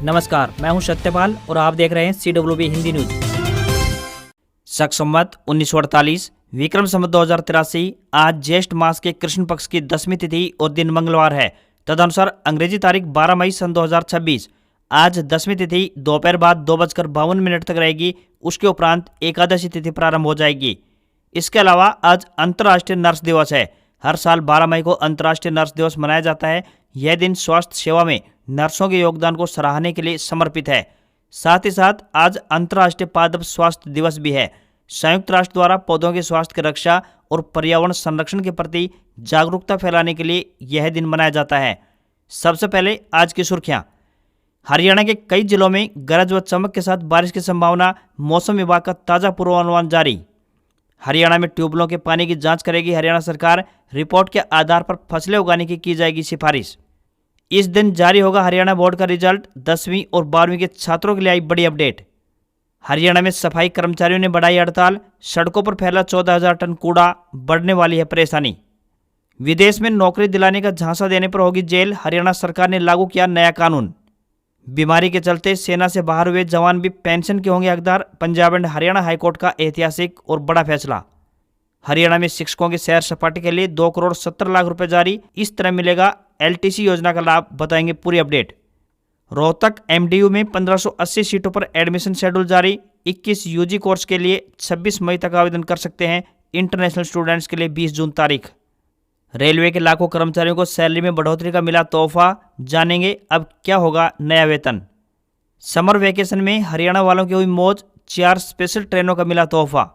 नमस्कार, मैं हूं सत्यपाल और आप देख रहे हैं CWB हिंदी न्यूज। शक संवत 1948 विक्रम संवत 2083 आज ज्येष्ठ मास के कृष्ण पक्ष की 10वीं तिथि और दिन मंगलवार है। तदनुसार अंग्रेजी तारीख 12 मई सन 2026 आज 10वीं तिथि दोपहर बाद 2:52 तक रहेगी। उसके उपरांत एकादशी तिथि प्रारंभ हो जाएगी। इसके अलावा आज अंतर्राष्ट्रीय नर्स दिवस है। हर साल 12 मई को अंतर्राष्ट्रीय नर्स दिवस मनाया जाता है। यह दिन स्वास्थ्य सेवा में नर्सों के योगदान को सराहने के लिए समर्पित है। साथ ही साथ आज अंतर्राष्ट्रीय पादप स्वास्थ्य दिवस भी है। संयुक्त राष्ट्र द्वारा पौधों के स्वास्थ्य की रक्षा और पर्यावरण संरक्षण के प्रति जागरूकता फैलाने के लिए यह दिन मनाया जाता है। सबसे पहले आज की सुर्खियां। हरियाणा के कई जिलों में गरज व चमक के साथ बारिश की संभावना। मौसम विभाग का ताजा पूर्वानुमान जारी। हरियाणा में ट्यूबवेलों के पानी की जांच करेगी हरियाणा सरकार। रिपोर्ट के आधार पर फसलें उगाने की जाएगी सिफारिश। इस दिन जारी होगा हरियाणा बोर्ड का रिजल्ट। 10वीं और 12वीं के छात्रों के लिए आई बड़ी अपडेट। हरियाणा में सफाई कर्मचारियों ने बढ़ाई हड़ताल। सड़कों पर फैला 14,000 टन कूड़ा। बढ़ने वाली है परेशानी। विदेश में नौकरी दिलाने का झांसा देने पर होगी जेल। हरियाणा सरकार ने लागू किया नया कानून। बीमारी के चलते सेना से बाहर हुए जवान भी पेंशन के होंगे हकदार। पंजाब एंड हरियाणा हाईकोर्ट का ऐतिहासिक और बड़ा फैसला। हरियाणा में शिक्षकों की सैर सपाटे के लिए 2,70,00,000 रुपए जारी। इस तरह मिलेगा LTC योजना का लाभ। बताएंगे पूरी अपडेट। रोहतक MDU में 1580 सीटों पर एडमिशन शेड्यूल जारी। 21 UG कोर्स के लिए 26 मई तक आवेदन कर सकते हैं। इंटरनेशनल स्टूडेंट्स के लिए 20 जून तारीख। रेलवे के लाखों कर्मचारियों को सैलरी में बढ़ोतरी का मिला तोहफा। जानेंगे अब क्या होगा नया वेतन। समर वेकेशन में हरियाणा वालों की हुई मौज। 4 स्पेशल ट्रेनों का मिला तोहफा।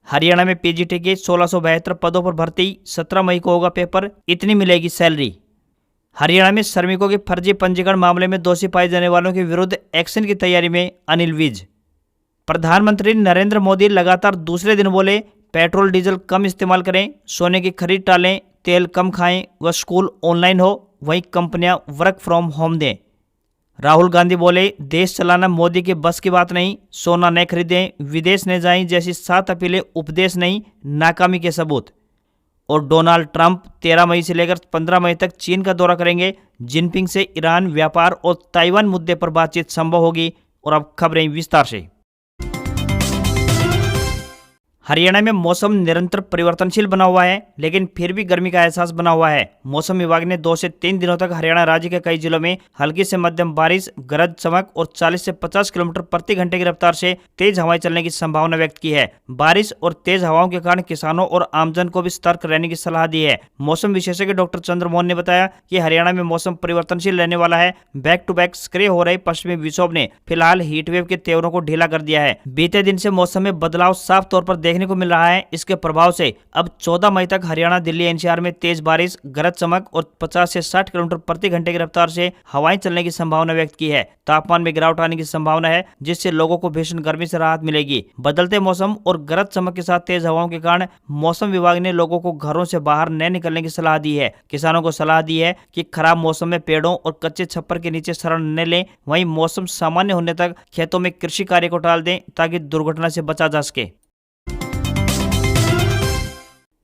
हरियाणा में PGT के 1672 पदों पर भर्ती। 17 मई को होगा पेपर। इतनी मिलेगी सैलरी। हरियाणा में श्रमिकों के फर्जी पंजीकरण मामले में दोषी पाए जाने वालों के विरुद्ध एक्शन की तैयारी में अनिल विज। प्रधानमंत्री नरेंद्र मोदी लगातार दूसरे दिन बोले पेट्रोल डीजल कम इस्तेमाल करें, सोने की खरीद टालें, तेल कम खाएं व स्कूल ऑनलाइन हो, वहीं कंपनियां वर्क फ्रॉम होम दें। राहुल गांधी बोले देश चलाना मोदी के बस की बात नहीं, सोना न खरीदें, विदेश न जाएं जैसी 7 अपीलें उपदेश नहीं, नाकामी के सबूत। और डोनाल्ड ट्रंप 13 मई से लेकर 15 मई तक चीन का दौरा करेंगे। जिनपिंग से ईरान व्यापार और ताइवान मुद्दे पर बातचीत संभव होगी। और अब खबरें विस्तार से। हरियाणा में मौसम निरंतर परिवर्तनशील बना हुआ है, लेकिन फिर भी गर्मी का एहसास बना हुआ है। मौसम विभाग ने 2 से 3 दिनों तक हरियाणा राज्य के कई जिलों में हल्की से मध्यम बारिश, गरज चमक और 40 से 50 किलोमीटर प्रति घंटे की रफ्तार से तेज हवाएं चलने की संभावना व्यक्त की है। बारिश और तेज हवाओं के कारण किसानों और आमजन को भी सतर्क रहने की सलाह दी है। मौसम विशेषज्ञ डॉक्टर चंद्रमोहन ने बताया कि हरियाणा में मौसम परिवर्तनशील रहने वाला है। बैक टू बैक सक्रिय हो रहे पश्चिमी विक्षोभ ने फिलहाल हीटवेव के तेवरों को ढीला कर दिया है। बीते दिन से मौसम में बदलाव साफ तौर पर देखने को मिल रहा है। इसके प्रभाव से अब 14 मई तक हरियाणा, दिल्ली, NCR में तेज बारिश, गरज चमक और 50 से 60 किलोमीटर प्रति घंटे की रफ्तार से हवाएं चलने की संभावना व्यक्त की है। तापमान में गिरावट आने की संभावना है, जिससे लोगों को भीषण गर्मी से राहत मिलेगी। बदलते मौसम और गरज चमक के साथ तेज हवाओं के कारण मौसम विभाग ने लोगों को घरों से बाहर न निकलने की सलाह दी है। किसानों को सलाह दी है कि खराब मौसम में पेड़ों और कच्चे छप्पर के नीचे शरण न लें। वहीं मौसम सामान्य होने तक खेतों में कृषि कार्य को टाल दें ताकि दुर्घटना से बचा जा सके।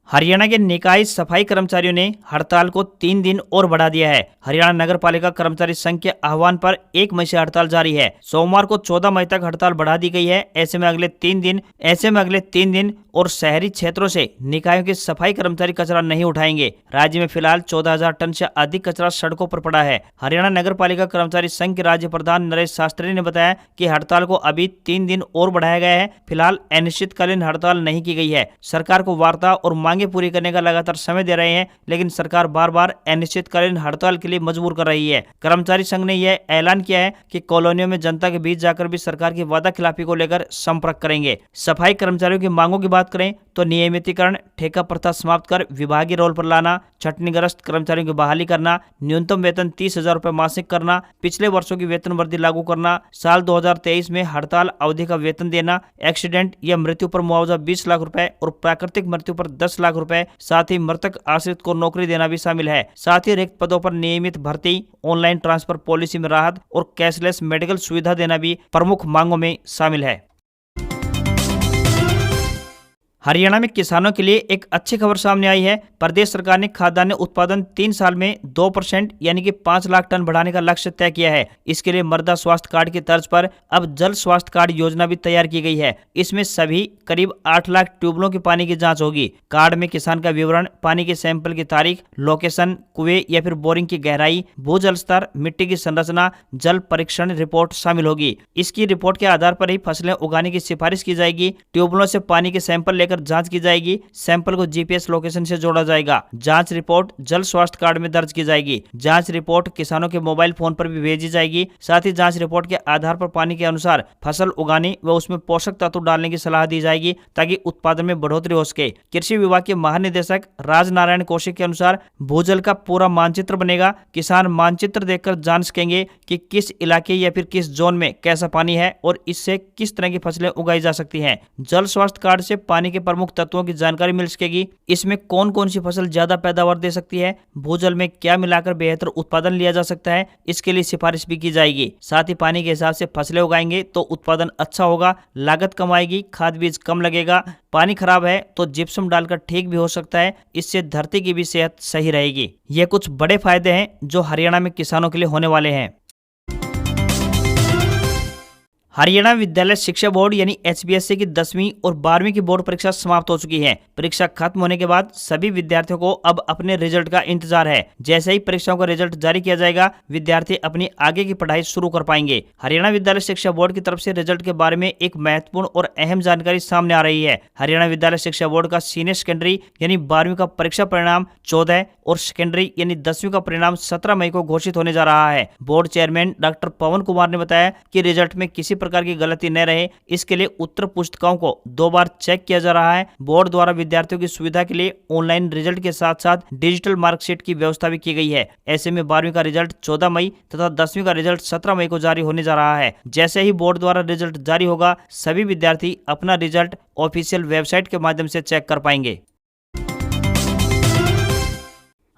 हरियाणा के निकाय सफाई कर्मचारियों ने हड़ताल को 3 दिन और बढ़ा दिया है। हरियाणा नगर पालिका कर्मचारी संघ के आह्वान पर 1 मई से हड़ताल जारी है। सोमवार को 14 मई तक हड़ताल बढ़ा दी गई है। ऐसे में अगले 3 दिन और शहरी क्षेत्रों से निकायों के सफाई कर्मचारी कचरा नहीं उठाएंगे। राज्य में फिलहाल 14,000 टन से अधिक कचरा सड़कों पर पड़ा है। हरियाणा नगर पालिका कर्मचारी संघ के राज्य प्रधान नरेश शास्त्री ने बताया कि हड़ताल को अभी 3 दिन और बढ़ाया गया है। फिलहाल अनिश्चितकालीन हड़ताल नहीं की गई है। सरकार को वार्ता और मांगे पूरी करने का लगातार समय दे रहे हैं, लेकिन सरकार बार बार अनिश्चितकालीन हड़ताल के लिए मजबूर कर रही है। कर्मचारी संघ ने यह ऐलान किया है कि कॉलोनियों में जनता के बीच जाकर भी सरकार की वादा खिलाफी को लेकर संपर्क करेंगे। सफाई कर्मचारियों की मांगों की बात करें तो नियमितीकरण, ठेका प्रथा समाप्त कर विभागीय रोल पर लाना, छटनीग्रस्त कर्मचारियों की बहाली करना, न्यूनतम वेतन 30,000 रुपए मासिक करना, पिछले वर्षों की वेतन वृद्धि लागू करना, साल 2023 में हड़ताल अवधि का वेतन देना, एक्सीडेंट या मृत्यु पर मुआवजा 20 लाख रुपए और प्राकृतिक मृत्यु पर 10 लाख रुपए, साथ ही मृतक आश्रित को नौकरी देना भी शामिल है। साथ ही रिक्त पदों पर नियमित भर्ती, ऑनलाइन ट्रांसफर पॉलिसी में राहत और कैशलेस मेडिकल सुविधा देना भी प्रमुख मांगों में शामिल है। हरियाणा में किसानों के लिए एक अच्छी खबर सामने आई है। प्रदेश सरकार ने खाद्यान्न उत्पादन 3 साल में 2% यानी कि 5 लाख टन बढ़ाने का लक्ष्य तय किया है। इसके लिए मृदा स्वास्थ्य कार्ड की तर्ज पर अब जल स्वास्थ्य कार्ड योजना भी तैयार की गई है। इसमें सभी करीब 8 लाख ट्यूबवेलों के पानी की जांच होगी। कार्ड में किसान का विवरण, पानी के सैंपल की तारीख, लोकेशन, कुएं या फिर बोरिंग की गहराई, भूजल स्तर, मिट्टी की संरचना, जल परीक्षण रिपोर्ट शामिल होगी। इसकी रिपोर्ट के आधार पर ही फसलें उगाने की सिफारिश की जाएगी। ट्यूबवेलों से पानी के सैंपल लेकर जांच की जाएगी। सैंपल को जीपीएस लोकेशन से जोड़ा जाएगा। जांच रिपोर्ट जल स्वास्थ्य कार्ड में दर्ज की जाएगी। जांच रिपोर्ट किसानों के मोबाइल फोन पर भी भेजी जाएगी। साथ ही जांच रिपोर्ट के आधार पर पानी के अनुसार फसल उगाने व उसमें पोषक तत्व डालने की सलाह दी जाएगी ताकि उत्पादन में बढ़ोतरी हो सके। कृषि विभाग के महानिदेशक राजनारायण कौशिक के अनुसार भूजल का पूरा मानचित्र बनेगा। किसान मानचित्र देखकर जान सकेंगे कि किस इलाके या फिर किस जोन में कैसा पानी है और इससे किस तरह की फसलें उगाई जा सकती हैं। जल स्वास्थ्य कार्ड से पानी के प्रमुख तत्वों की जानकारी मिल सकेगी। इसमें कौन कौन सी फसल ज्यादा पैदावार दे सकती है, भूजल में क्या मिलाकर बेहतर उत्पादन लिया जा सकता है, इसके लिए सिफारिश भी की जाएगी। साथ ही पानी के हिसाब से फसलें उगाएंगे तो उत्पादन अच्छा होगा, लागत कम आएगी, खाद बीज कम लगेगा। पानी खराब है तो जिप्सम डालकर ठीक भी हो सकता है। इससे धरती की भी सेहत सही रहेगी। ये कुछ बड़े फायदे हैं जो हरियाणा में किसानों के लिए होने वाले हैं। हरियाणा विद्यालय शिक्षा बोर्ड यानी HBSC की 10वीं और 12वीं की बोर्ड परीक्षा समाप्त हो चुकी है। परीक्षा खत्म होने के बाद सभी विद्यार्थियों को अब अपने रिजल्ट का इंतजार है। जैसे ही परीक्षाओं का रिजल्ट जारी किया जाएगा, विद्यार्थी अपनी आगे की पढ़ाई शुरू कर पाएंगे। हरियाणा विद्यालय शिक्षा बोर्ड की तरफ से रिजल्ट के बारे में एक महत्वपूर्ण और अहम जानकारी सामने आ रही है। हरियाणा विद्यालय शिक्षा बोर्ड का सीनियर सेकेंडरी यानी 12वीं का परीक्षा परिणाम 14 और सेकेंडरी यानी 10वीं का परिणाम 17 मई को घोषित होने जा रहा है। बोर्ड चेयरमैन डॉक्टर पवन कुमार ने बताया कि रिजल्ट में किसी प्रकार की गलती न रहे, इसके लिए उत्तर पुस्तिकाओं को 2 बार चेक किया जा रहा है। बोर्ड द्वारा विद्यार्थियों की सुविधा के लिए ऑनलाइन रिजल्ट के साथ साथ डिजिटल मार्कशीट की व्यवस्था भी की गई है। ऐसे में 12वीं का रिजल्ट 14 मई तथा 10वीं का रिजल्ट 17 मई को जारी होने जा रहा है। जैसे ही बोर्ड द्वारा रिजल्ट जारी होगा, सभी विद्यार्थी अपना रिजल्ट ऑफिशियल वेबसाइट के माध्यम से चेक कर पाएंगे।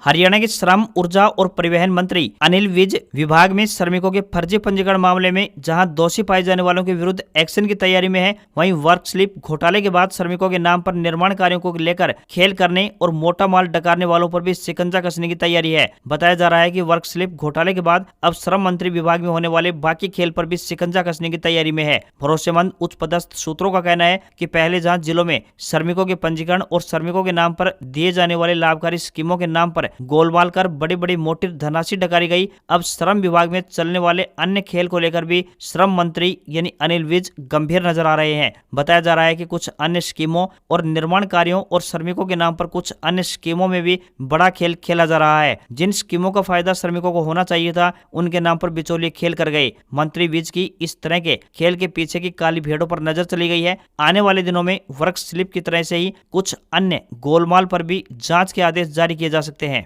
हरियाणा के श्रम, ऊर्जा और परिवहन मंत्री अनिल विज विभाग में श्रमिकों के फर्जी पंजीकरण मामले में जहां दोषी पाए जाने वालों के विरुद्ध एक्शन की तैयारी में है, वहीं वर्क स्लिप घोटाले के बाद श्रमिकों के नाम पर निर्माण कार्यों को लेकर खेल करने और मोटा माल डकारने वालों पर भी शिकंजा कसने की तैयारी है। बताया जा रहा है कि वर्क स्लिप घोटाले के बाद अब श्रम मंत्री विभाग में होने वाले बाकी खेल पर भी शिकंजा कसने की तैयारी में है। भरोसेमंद उच्च पदस्थ सूत्रों का कहना है कि पहले जहां जिलों में श्रमिकों के पंजीकरण और श्रमिकों के नाम पर दिए जाने वाले लाभकारी स्कीमों के नाम पर गोलमाल कर बड़ी बड़ी मोटी धनराशि डकारी गई, अब श्रम विभाग में चलने वाले अन्य खेल को लेकर भी श्रम मंत्री यानी अनिल विज गंभीर नजर आ रहे हैं। बताया जा रहा है कि कुछ अन्य स्कीमों और निर्माण कार्यों और श्रमिकों के नाम पर कुछ अन्य स्कीमों में भी बड़ा खेल खेला जा रहा है। जिन स्कीमों का फायदा श्रमिकों को होना चाहिए था, उनके नाम पर बिचौलिए खेल कर गए। मंत्री विज की इस तरह के खेल के पीछे की काली भेड़ों पर नजर चली गई है। आने वाले दिनों में वर्क स्लिप की तरह से ही कुछ अन्य गोलमाल पर भी जांच के आदेश जारी किए जा सकते हैं।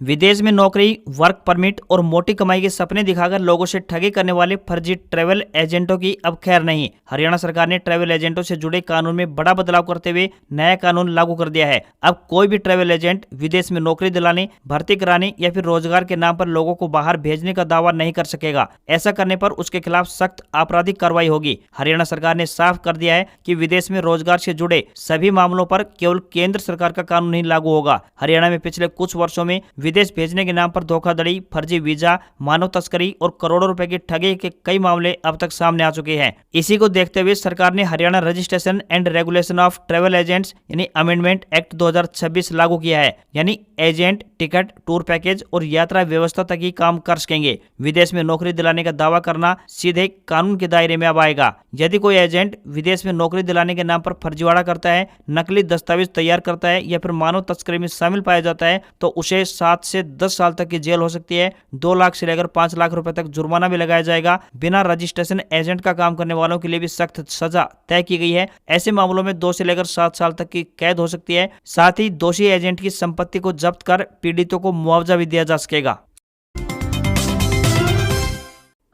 विदेश में नौकरी, वर्क परमिट और मोटी कमाई के सपने दिखाकर लोगों से ठगी करने वाले फर्जी ट्रैवल एजेंटों की अब खैर नहीं। हरियाणा सरकार ने ट्रैवल एजेंटों से जुड़े कानून में बड़ा बदलाव करते हुए नया कानून लागू कर दिया है। अब कोई भी ट्रैवल एजेंट विदेश में नौकरी दिलाने, भर्ती कराने या फिर रोजगार के नाम पर लोगों को बाहर भेजने का दावा नहीं कर सकेगा। ऐसा करने पर उसके खिलाफ सख्त आपराधिक कार्रवाई होगी। हरियाणा सरकार ने साफ कर दिया है कि विदेश में रोजगार से जुड़े सभी मामलों पर केवल केंद्र सरकार का कानून ही लागू होगा। हरियाणा में पिछले कुछ वर्षों में विदेश भेजने के नाम पर धोखाधड़ी, फर्जी वीजा, मानव तस्करी और करोड़ों रुपए की ठगी के कई मामले अब तक सामने आ चुके हैं। इसी को देखते हुए सरकार ने Haryana registration and regulation of travel agents यानी अमेंडमेंट एक्ट 2026 लागू किया है। यानी एजेंट टिकट, टूर पैकेज और यात्रा व्यवस्था तक ही काम कर सकेंगे। विदेश में नौकरी दिलाने का दावा करना सीधे कानून के दायरे में अब आएगा। यदि कोई एजेंट विदेश में नौकरी दिलाने के नाम पर फर्जीवाड़ा करता है, नकली दस्तावेज तैयार करता है या फिर मानव तस्करी में शामिल पाया जाता है, तो उसे 7 से 10 साल तक की जेल हो सकती है। 2 लाख से लेकर 5 लाख रुपए तक जुर्माना भी लगाया जाएगा। बिना रजिस्ट्रेशन एजेंट का काम करने वालों के लिए भी सख्त सजा तय की गई है। ऐसे मामलों में 2 से लेकर 7 साल तक की कैद हो सकती है। साथ ही दोषी एजेंट की संपत्ति को जब्त कर पीड़ितों को मुआवजा भी दिया जा सकेगा।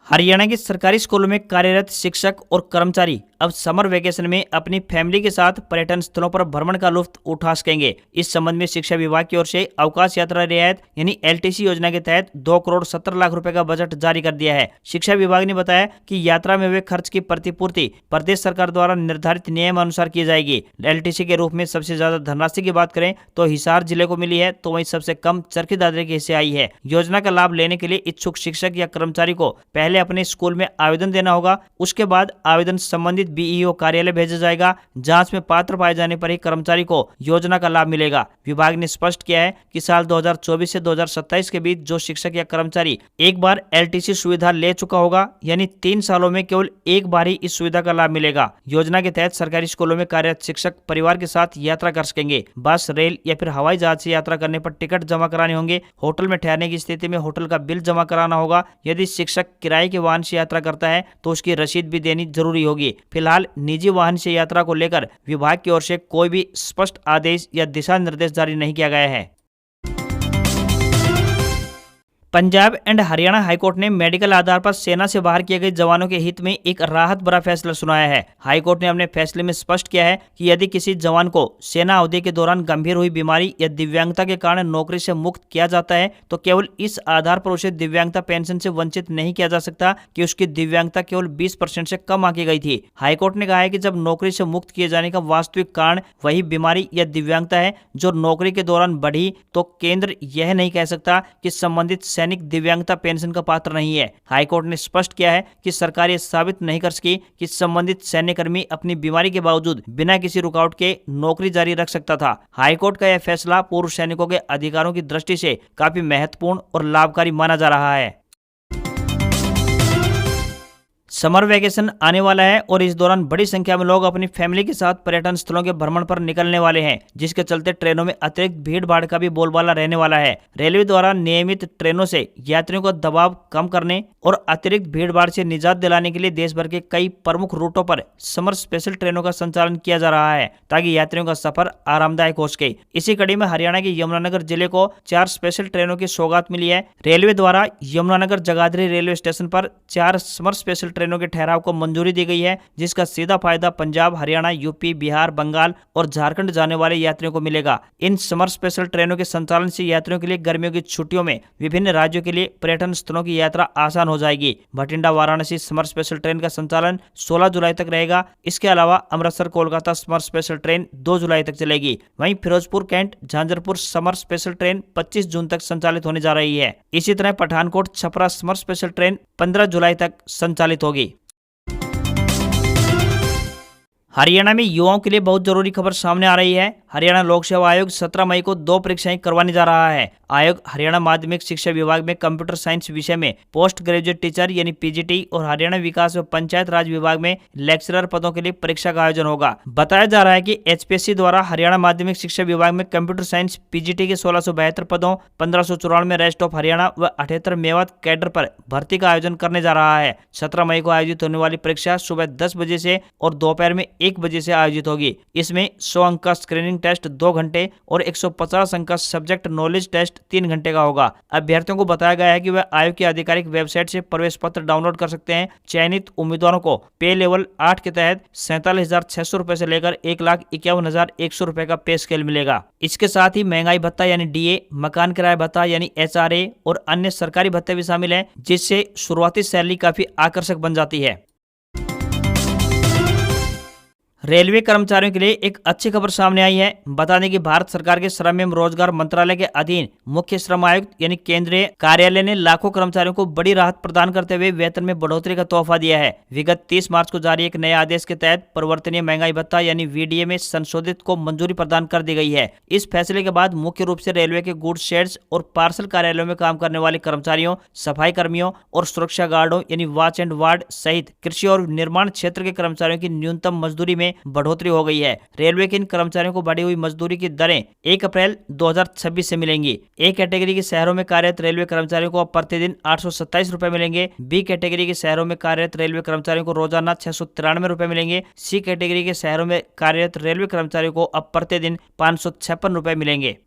हरियाणा के सरकारी स्कूलों में कार्यरत शिक्षक और कर्मचारी अब समर वेकेशन में अपनी फैमिली के साथ पर्यटन स्थलों पर भ्रमण का लुत्फ उठा सकेंगे। इस संबंध में शिक्षा विभाग की ओर से अवकाश यात्रा रियायत यानी LTC योजना के तहत 2 करोड़ 70 लाख रुपए का बजट जारी कर दिया है। शिक्षा विभाग ने बताया कि यात्रा में हुए खर्च की प्रतिपूर्ति प्रदेश सरकार द्वारा निर्धारित नियम अनुसार की जाएगी। LTC के रूप में सबसे ज्यादा धनराशि की बात करें तो हिसार जिले को मिली है, तो वहीं सबसे कम चरखी दादरी के हिस्से आई है। योजना का लाभ लेने के लिए इच्छुक शिक्षक या कर्मचारी को पहले अपने स्कूल में आवेदन देना होगा। उसके बाद आवेदन संबंधित BEO कार्यालय भेजा जाएगा। जांच में पात्र पाए जाने पर ही कर्मचारी को योजना का लाभ मिलेगा। विभाग ने स्पष्ट किया है कि साल 2024 से 2027 के बीच जो शिक्षक या कर्मचारी एक बार LTC सुविधा ले चुका होगा, यानी 3 सालों में केवल एक बार ही इस सुविधा का लाभ मिलेगा। योजना के तहत सरकारी स्कूलों में कार्यरत शिक्षक परिवार के साथ यात्रा कर सकेंगे। बस, रेल या फिर हवाई जहाज से यात्रा करने पर टिकट जमा कराने होंगे। होटल में ठहरने की स्थिति में होटल का बिल जमा कराना होगा। यदि शिक्षक किराए के वाहन से यात्रा करता है तो उसकी रसीद भी देनी जरूरी होगी। फिलहाल निजी वाहन से यात्रा को लेकर विभाग की ओर से कोई भी स्पष्ट आदेश या दिशा निर्देश जारी नहीं किया गया है। पंजाब एंड हरियाणा हाईकोर्ट ने मेडिकल आधार पर सेना से बाहर किए गए जवानों के हित में एक राहत भरा फैसला सुनाया है। हाईकोर्ट ने अपने फैसले में स्पष्ट किया है कि यदि किसी जवान को सेना अवधि के दौरान गंभीर हुई बीमारी या दिव्यांगता के कारण नौकरी से मुक्त किया जाता है तो केवल इस आधार पर उसे दिव्यांगता पेंशन से वंचित नहीं किया जा सकता कि उसकी दिव्यांगता केवल 20% से कम आंकी गई थी। हाईकोर्ट ने कहा है कि जब नौकरी से मुक्त किए जाने का वास्तविक कारण वही बीमारी या दिव्यांगता है जो नौकरी के दौरान बढ़ी, तो केंद्र यह नहीं कह सकता कि संबंधित सैनिक दिव्यांगता पेंशन का पात्र नहीं है। हाईकोर्ट ने स्पष्ट किया है कि सरकार यह साबित नहीं कर सकी कि संबंधित सैन्यकर्मी अपनी बीमारी के बावजूद बिना किसी रुकावट के नौकरी जारी रख सकता था। हाईकोर्ट का यह फैसला पूर्व सैनिकों के अधिकारों की दृष्टि से काफी महत्वपूर्ण और लाभकारी माना जा रहा है। समर वेकेशन आने वाला है और इस दौरान बड़ी संख्या में लोग अपनी फैमिली के साथ पर्यटन स्थलों के भ्रमण पर निकलने वाले हैं, जिसके चलते ट्रेनों में अतिरिक्त भीड़ भाड़ का भी बोलबाला रहने वाला है। रेलवे द्वारा नियमित ट्रेनों से यात्रियों का दबाव कम करने और अतिरिक्त भीड़ भाड़ से निजात दिलाने के लिए देश भर के कई प्रमुख रूटों पर समर स्पेशल ट्रेनों का संचालन किया जा रहा है ताकि यात्रियों का सफर आरामदायक हो सके। इसी कड़ी में हरियाणा के यमुनानगर जिले को 4 स्पेशल ट्रेनों की सौगात मिली है। रेलवे द्वारा यमुनानगर जगाधरी रेलवे स्टेशन पर 4 समर स्पेशल ट्रेनों के ठहराव को मंजूरी दी गई है, जिसका सीधा फायदा पंजाब, हरियाणा, यूपी, बिहार, बंगाल और झारखंड जाने वाले यात्रियों को मिलेगा। इन समर स्पेशल ट्रेनों के संचालन से यात्रियों के लिए गर्मियों की छुट्टियों में विभिन्न राज्यों के लिए पर्यटन स्थलों की यात्रा आसान हो जाएगी। Bathinda Varanasi summer special train का संचालन 16 जुलाई तक रहेगा। इसके अलावा Amritsar Kolkata summer special train 2 जुलाई तक चलेगी। वहीं Firozpur Cantt Jhanjharpur summer special train 25 जून तक संचालित होने जा रही है। इसी तरह Pathankot Chhapra summer special train 15 जुलाई तक संचालित होगी। हरियाणा में युवाओं के लिए बहुत जरूरी खबर सामने आ रही है। हरियाणा लोक सेवा आयोग 17 मई को 2 परीक्षाएं करवाने जा रहा है। आयोग हरियाणा माध्यमिक शिक्षा विभाग में कंप्यूटर साइंस विषय में पोस्ट ग्रेजुएट टीचर यानी PGT और हरियाणा विकास व पंचायत राज विभाग में लेक्चरर पदों के लिए परीक्षा का आयोजन होगा। बताया जा रहा है कि HPSC द्वारा हरियाणा माध्यमिक शिक्षा विभाग में कंप्यूटर साइंस PGT के 1672 पदों, 1594 रेस्ट ऑफ हरियाणा व 78 मेवात कैडर पर भर्ती का आयोजन करने जा रहा है। 17 मई को आयोजित होने वाली परीक्षा सुबह 10 बजे से और दोपहर में 1 बजे से आयोजित होगी। इसमें 100 अंक का स्क्रीनिंग टेस्ट 2 घंटे और 150 अंक का सब्जेक्ट नॉलेज टेस्ट 3 घंटे का होगा। अभ्यर्थियों को बताया गया है कि वह आयोग की आधिकारिक वेबसाइट से प्रवेश पत्र डाउनलोड कर सकते हैं। चयनित उम्मीदवारों को पे लेवल 8 के तहत 47,600 रुपए से लेकर 1,51,100 रुपए का पे स्केल मिलेगा। इसके साथ ही महंगाई भत्ता यानी DA, मकान किराया भत्ता यानी HRA और अन्य सरकारी भत्ते भी शामिल हैं, जिससे शुरुआती सैलरी काफी आकर्षक बन जाती है। रेलवे कर्मचारियों के लिए एक अच्छी खबर सामने आई है। बता दें कि भारत सरकार के श्रम एवं रोजगार मंत्रालय के अधीन मुख्य श्रम आयुक्त यानी केंद्रीय कार्यालय ने लाखों कर्मचारियों को बड़ी राहत प्रदान करते हुए वेतन में बढ़ोतरी का तोहफा दिया है। विगत 30 मार्च को जारी एक नए आदेश के तहत परिवर्तनीय महंगाई भत्ता यानी VDA में संशोधित को मंजूरी प्रदान कर दी गई है। इस फैसले के बाद मुख्य रूप से रेलवे के गुड्स शेड्स और पार्सल कार्यालयों में काम करने वाले कर्मचारियों, सफाई कर्मियों और सुरक्षा गार्डों यानी वॉच एंड वार्ड सहित कृषि और निर्माण क्षेत्र के कर्मचारियों की न्यूनतम मजदूरी में बढ़ोतरी हो गई है। रेलवे के इन कर्मचारियों को बढ़ी हुई मजदूरी की दरें 1 अप्रैल 2026 से मिलेंगी। A कैटेगरी के शहरों में कार्यरत रेलवे कर्मचारियों को अब प्रतिदिन 827 रुपए मिलेंगे। B कैटेगरी के शहरों में कार्यरत रेलवे कर्मचारियों को रोजाना 693 रुपए मिलेंगे। C कैटेगरी के शहरों में कार्यरत रेलवे कर्मचारियों को अब प्रतिदिन 556 रुपए मिलेंगे।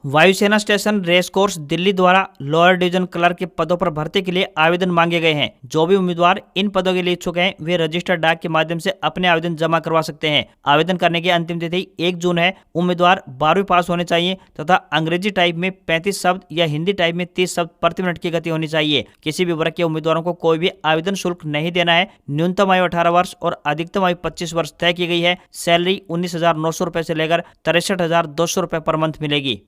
वायुसेना स्टेशन रेस कोर्स दिल्ली द्वारा लोअर डिवीजन क्लर्क के पदों पर भर्ती के लिए आवेदन मांगे गए हैं। जो भी उम्मीदवार इन पदों के लिए इच्छुक हैं वे रजिस्टर्ड डाक के माध्यम से अपने आवेदन जमा करवा सकते हैं। आवेदन करने की अंतिम तिथि 1 जून है। उम्मीदवार 12वीं पास होने चाहिए तथा अंग्रेजी टाइप में 35 शब्द या हिंदी टाइप में 30 शब्द प्रति मिनट की गति होनी चाहिए। किसी भी वर्ग के उम्मीदवारों को कोई भी आवेदन शुल्क नहीं देना है। न्यूनतम आयु 18 वर्ष और अधिकतम आयु 25 वर्ष तय की गई है। सैलरी 19,900 रुपए से लेकर 63,200 रुपए पर मंथ मिलेगी।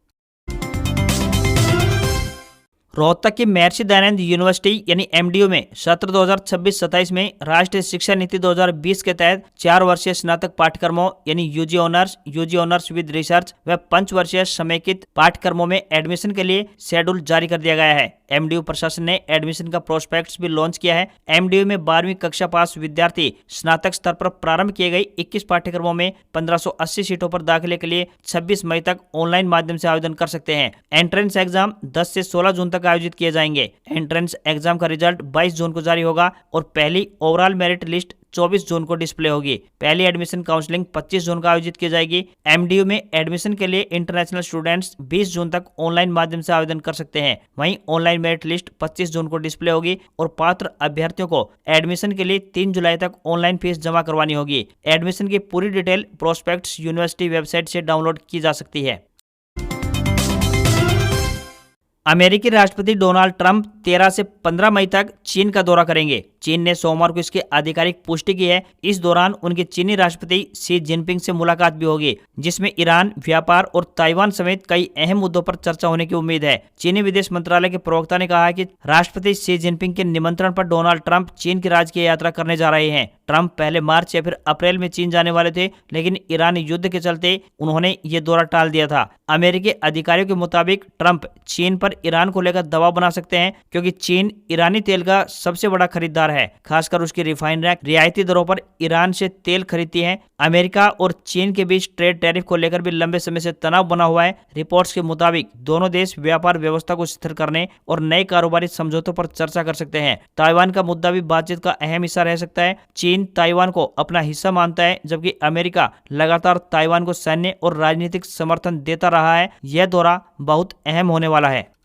रोहतक की महर्षि दयानंद यूनिवर्सिटी यानी एमडीयू में सत्र 2026-27 में राष्ट्रीय शिक्षा नीति 2020 के तहत 4 वर्षीय स्नातक पाठ्यक्रमों यानी यूजी ऑनर्स विद रिसर्च व 5 वर्षीय समेकित पाठ्यक्रमों में एडमिशन के लिए शेड्यूल जारी कर दिया गया है। एमडीयू प्रशासन ने एडमिशन का प्रोस्पेक्ट्स भी लॉन्च किया है। एमडीयू में 12वीं कक्षा पास विद्यार्थी स्नातक स्तर पर प्रारंभ किए गए 21 पाठ्यक्रमों में 1580 सीटों पर दाखिले के लिए 26 मई तक ऑनलाइन माध्यम से आवेदन कर सकते हैं। एंट्रेंस एग्जाम 10 से 16 जून तक आयोजित किए जाएंगे। एंट्रेंस एग्जाम का रिजल्ट 22 जून को जारी होगा और पहली ओवरऑल मेरिट लिस्ट 24 जून को डिस्प्ले होगी। पहली एडमिशन काउंसलिंग 25 जून को आयोजित की जाएगी। एमडीयू में एडमिशन के लिए इंटरनेशनल स्टूडेंट्स 20 जून तक ऑनलाइन माध्यम से आवेदन कर सकते हैं। वहीं ऑनलाइन मेरिट लिस्ट 25 जून को डिस्प्ले होगी और पात्र अभ्यर्थियों को एडमिशन के लिए 3 जुलाई तक ऑनलाइन फीस जमा करवानी होगी। एडमिशन की पूरी डिटेल प्रोस्पेक्ट्स यूनिवर्सिटी वेबसाइट से डाउनलोड की जा सकती है। अमेरिकी राष्ट्रपति डोनाल्ड ट्रंप 13 से 15 मई तक चीन का दौरा करेंगे। चीन ने सोमवार को इसकी आधिकारिक पुष्टि की है। इस दौरान उनके चीनी राष्ट्रपति शी जिनपिंग से मुलाकात भी होगी, जिसमें ईरान, व्यापार और ताइवान समेत कई अहम मुद्दों पर चर्चा होने की उम्मीद है। चीनी विदेश मंत्रालय के प्रवक्ता ने कहा है कि राष्ट्रपति शी जिनपिंग के निमंत्रण पर डोनाल्ड ट्रंप चीन की राजकीय यात्रा करने जा रहे हैं। ट्रंप पहले मार्च या फिर अप्रैल में चीन जाने वाले थे, लेकिन ईरान युद्ध के चलते उन्होंने ये दौरा टाल दिया था। अमेरिकी अधिकारियों के मुताबिक ट्रंप चीन पर ईरान को लेकर दबाव बना सकते हैं, क्योंकि चीन ईरानी तेल का सबसे बड़ा खरीदार है। खासकर उसकी रिफाइनरी रियायती दरों पर ईरान से तेल खरीदती है। अमेरिका और चीन के बीच ट्रेड टैरिफ को लेकर भी लंबे समय से तनाव बना हुआ है। रिपोर्ट्स के मुताबिक दोनों देश व्यापार व्यवस्था को स्थिर करने और नए कारोबारी समझौतों पर चर्चा कर सकते हैं। ताइवान का मुद्दा भी बातचीत का अहम हिस्सा रह सकता है। चीन ताइवान को अपना हिस्सा मानता है, जबकि अमेरिका लगातार ताइवान को सैन्य और राजनीतिक समर्थन देता रहा है। यह दौरा बहुत अहम होने वाला है।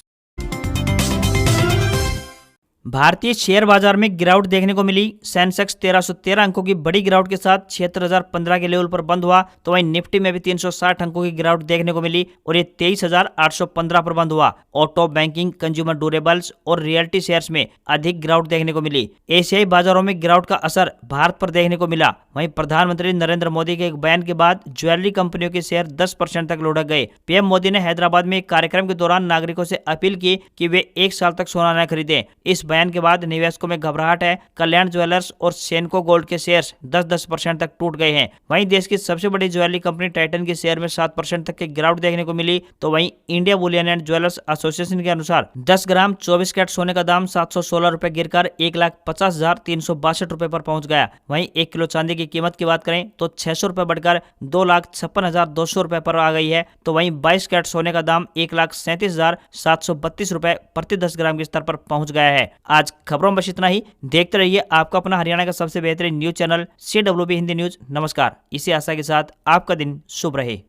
भारतीय शेयर बाजार में गिरावट देखने को मिली। सेंसेक्स 1313 अंकों की बड़ी गिरावट के साथ 76,015 के लेवल पर बंद हुआ, तो वहीं निफ्टी में भी 360 अंकों की गिरावट देखने को मिली और ये 23,815 पर बंद हुआ। ऑटो, बैंकिंग, कंज्यूमर ड्यूरेबल्स और रियल्टी शेयर्स में अधिक गिरावट देखने को मिली। एशियाई बाजारों में गिरावट का असर भारत पर देखने को मिला। वहीं प्रधानमंत्री नरेंद्र मोदी के एक बयान के बाद ज्वेलरी कंपनियों के शेयर 10% तक लुढ़क गए। पीएम मोदी ने हैदराबाद में एक कार्यक्रम के दौरान नागरिकों से अपील की कि वे 1 साल तक सोना न खरीदें। इस बयान के बाद निवेशकों में घबराहट है। कल्याण ज्वेलर्स और सेनको गोल्ड के शेयर्स 10% तक टूट गए हैं। वहीं देश की सबसे बड़ी ज्वेलरी कंपनी टाइटन के शेयर में 7% तक की गिरावट देखने को मिली। तो वहीं India Boolean and jewellers association के अनुसार 10 ग्राम 24 कैरेट सोने का दाम 716 रुपए गिरकर 1,50,362 रुपए पर पहुंच गया। वहीं 1 किलो चांदी की कीमत की बात करें तो 600 रुपए बढ़कर 2,56,200 रुपए पर आ गई है। तो वहीं 22 कैरेट सोने का दाम 1,37,732 रुपए प्रति 10 ग्राम के स्तर पर पहुंच गया है। आज खबरों में बस इतना ही। देखते रहिए आपका अपना हरियाणा का सबसे बेहतरीन news channel CWB Hindi news. नमस्कार। इसी आशा के साथ आपका दिन शुभ रहे।